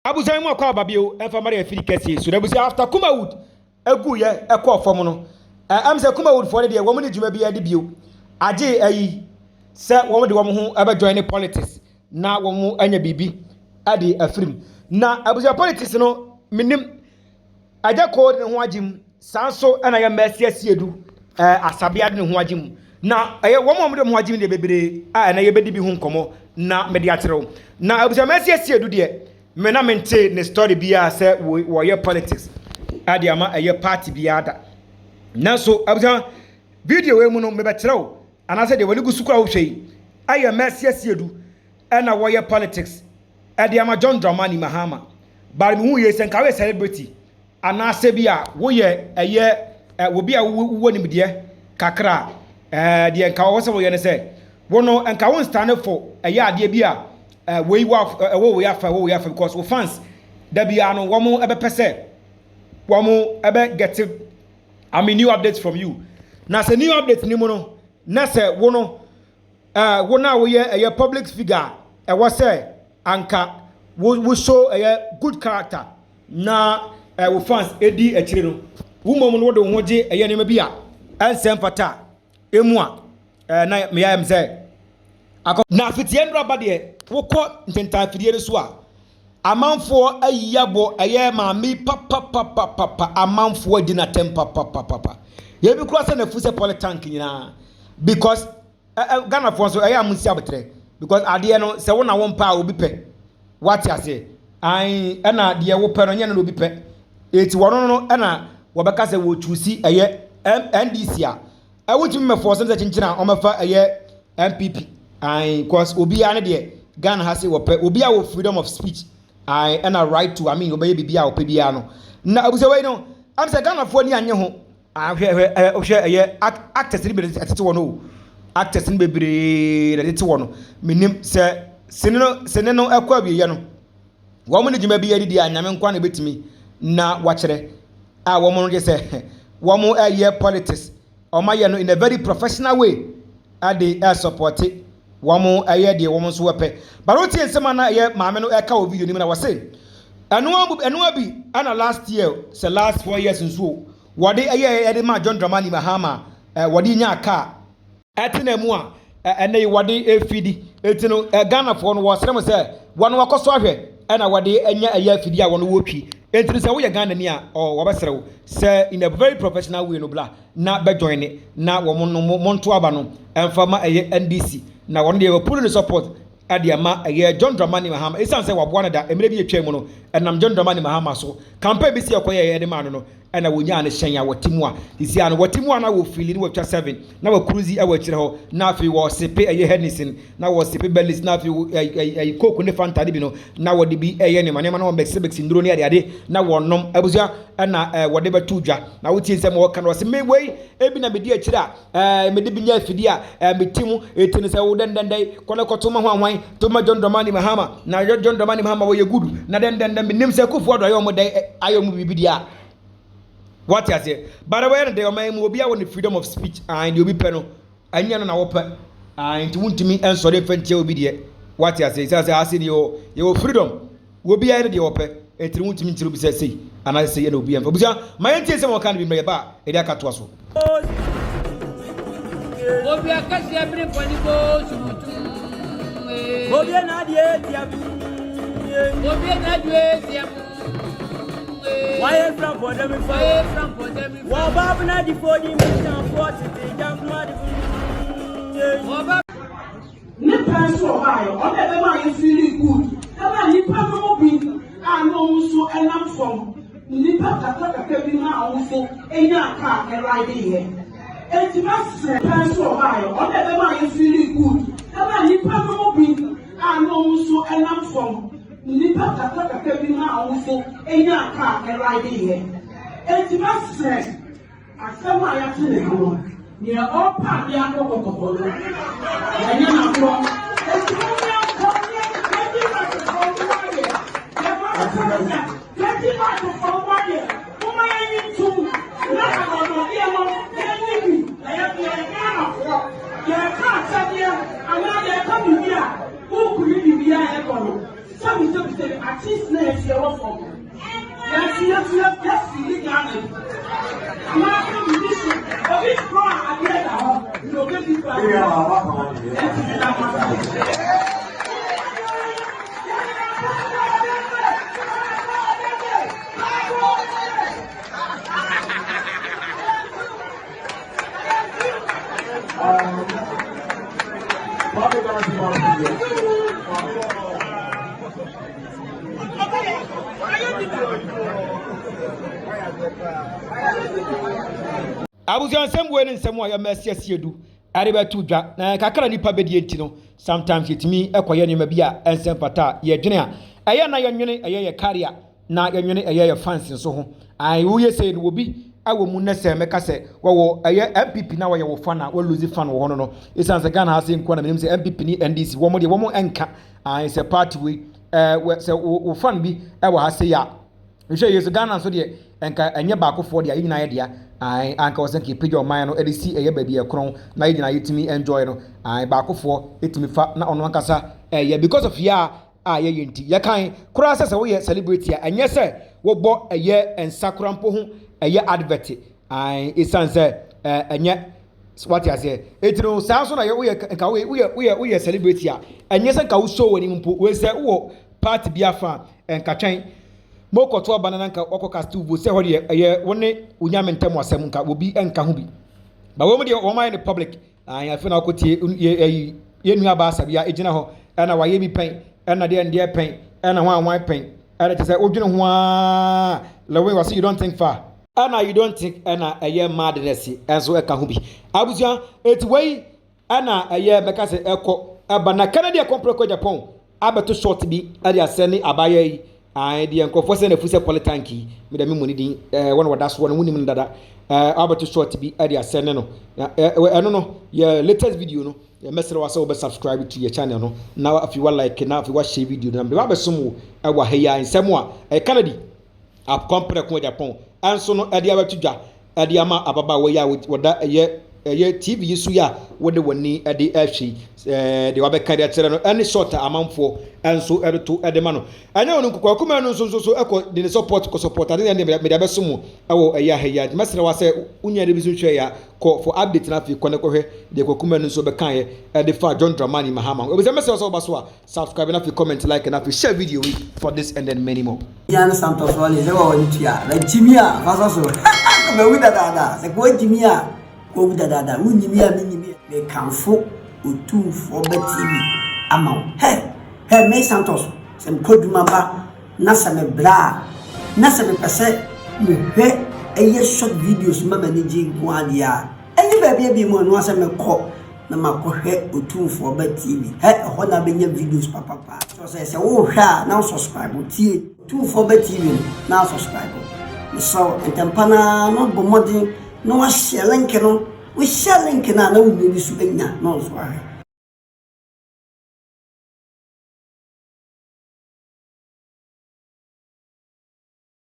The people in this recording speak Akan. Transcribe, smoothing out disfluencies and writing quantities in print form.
Abusa mu kwa babio emfa mare afiri kesi so na busa after Kumawood egu ye ekọ fom no am say Kumawood for the wo mu ni djuma bia de bio age ayi se wo de wo ho aba join politics na wo mu anya bibi ade afirim na abusa politics no minim aja ko de ho agim sanso na ya mercy asiedu Asabea de ho agim na wo mu de ho agim de bebre na ye bedi bi ho nkomo na me de aterew na abusa mercy asiedu de mena mente ne story bia se wo ye politics ade ama eye party bia da nanso abuja video we mu no me betrɛw anase de wani gusu kwa wo hwei aye mercy asiedu na wo ye politics ade ama John Dramani Mahama bari mu ye sen ka we celebrity anase bia wo ye eye wo bia wo nimde kakra de nka wo se wo ye ne se wo no nka wo stand for eye ade bia we have because we fans there be no womo ebe pese womo ebe get new updates from you na say new updates ni mo no na say wo no wo na wo ye a public figure wo say anka wo show a good character na we fans edi akire no wo mom no wo de ho je eye ne ma bia ansem fata emu a na me am say na fitie ndra ba de wokọ ntentafidie so a amanfo ayiyabo aye maami papa amanfo adina tempa papa ye bi kura se na fuse politank nyina because Ghana for so aye amunsi abetre because ade no se wo na wo mpa obi pe what ya say ai na de wo pe no nya na obi pe eti wono no na wo beka se wo chusi aye NDC a wotumi me force se chinchina o mefa aye MPP ai cause obi ya ne de Ghana has obi a freedom of speech and a right to obey bibia o pebia no na abusa we no am say Ghana fo ni anye ho hwe actors ni be atete wono actors ni bebre na tete wono minim se sene no akwa biye no wo mo ni jima biye di anyame nkwa na betimi na wakere a wo mo no je se wo mo politics o ma ye no in a very professional way ade support womo aye de womo so wepe baroti ensema na aye maame no eka o video ni na wose enu abi ana last year say last 4 years nso wode aye de ma John Dramani Mahama wode nya aka etena mu a ene wode efidi etino Ghana for no wasrem say wono wakoso ahwe na wode anya aye afidi a wono wotwi entiri say wo ye Ghana ni a wobeserew say in a very professional way no bla na be join ni na womo no monto aba no emfama aye NDC na one dey put in support adiama aye John Dramani Mahama esan say wabo na da emre bi etwem no enam John Dramani Mahama so campaign bi si ekoye de ma no na wonya ne hyen ya watimu a isi an watimu na wo fili ni watwa 7 na wo cruise e wakire ho na afi wo sepe aye Henderson na wo sepe Bellis na afi ayi Coke ne Fanta bi no na wo de bi eye ne manema na wo bex nduro ne ade na wo nom abusua na wo de betu dwa na wo tie nsem wo kan wo se me wei ebi na be di akire a me de bi nya afidi a metimu etini se wo dendendai kone kotoma ho anwan to ma John Dramani Mahama na John Dramani Mahama wo ye gudu na dendendem nim se kufu odo ayo mo dai ayo mu bibi dia. What you say? But when they are obi a freedom of speech and you be peno anya na wo pe and won't me and so different obi de what you say I say your freedom wo bi a de ope et won't me to be say and I say no bi am for my enti say mo kan bi me ba e dia kato so obi akasi abiri fani ko subutu obi na die diabu obi na dwe diabu why from for them what bab na di for the mission for the jam mad ni person why on the man is really good that ni person mo bi and also enam from ni pata bi na also enya ka e ride here enti person why on the man is really good that ni person mo bi and also enam from nipa kaka bi na awofo enya aka ride here etima sɛ asɛm a yɛte ne ho ne ɔpa de akɔkɔkɔkɔ no yɛnyɛ na kɔ etima ne akɔ ne kɛti ma to fɔwɔyɛ kɛti ma to fɔwɔyɛ kuma yɛnyi ntum na akɔkɔkɔdeɛ no yɛnyi bi ɛyɛ yɛnyɛ na kɔ yɛka asɛdeɛ anaa yɛka biribi a wokuri biribi a yɛkɔ no Some say at least next year or for. Yes, you got it. I'm not going to miss it. But it's wrong. I get that. You know, get it Abuzian some way in some way a mess you do. Arriba to Jack, Kakara Nipa Bedientino. Sometimes it's me, a Koyani Mabia, and Sempata, ye Junior. A year na yamuni, a year carrier, na yamuni, a year fancy so. I will say it will be. I will munese mekase wo aye MPP na wo fan a wo lose fan wo hono no isan se Ghana ase nkwa na menim se MPP ni NDC wo mo de wo mo enka an se party we se wo fan bi e wo ha se ya nhwe yeso Ghana so de enka enye ba akofo de ayi na ye de an anka wo se Ghpage o man no edisi eye ba bi e kron na ye na yetimi enjoy no an ba akofo etimi fa na ono ankasa because of ya ye yenti ye kan kura se wo ye celebrity a enye se wo bo eye ensakura mpo ho eye advert isan say enye what you say etino sanso na we celebrity a enye se ka wo show wani mpo we say wo party biafa enka twen mokoto banana nka okoka studio say ho de eye woni unyame ntem asem nka obi enka ho bi ba wo mo de wo mind public afi na okotie ye nua ba Asabea ejina ho na waye bi pen na de ndie pen na wan pen te say odwene ho a lewe was you don't think far ana you don't think ana eye madness enso eka ho bi abusia etwei ana eye meka se eko aba na Canada kompreko Japan abeto short bi ade asene abaya yi de enkofo se na fuse politanki me da me muni din wona wada so wona munim ndada abeto short bi ade asene no eno no your latest video no mesere wase obe subscribe to your channel no na if you like na if you share video na be ba besom e wa heya ensem a Canada ap kompreko Japan anso no ade abatudwa ade ama ababa wo ya woda eye TV su ya wode woni ade ahwi de wabeka de atere no any short amanfo anso ereto ede ma no anya wonu kokwa kuma no so eko de support ko support ade me de abesumu ewo eye ahya mesere wase unya de bisu hwe ya ko for update na fi kone ko hwe de kokuma no so beka ye ede fa John Dramani Mahama obi se mesere so baso subscribe na fi comment like na fi share video for this and then many more Yan Santos wale ze wa tia la jimia faso so be wida dada se ko jimia ko wida dada unyimia minyimia be kanfo otu for TV ama he me Santos se mkoduma ba na se me bra na se me pese me hwe eye short videos mama ni ji Kwadia enyi ba bia bi mo no se me ko na makohwe otu for TV ho na be nya videos papa so se wo hwa na subscribe tie tu for TV na subscribe so entempana no bomodi no wa share link no we share link na na wo bi su enya no so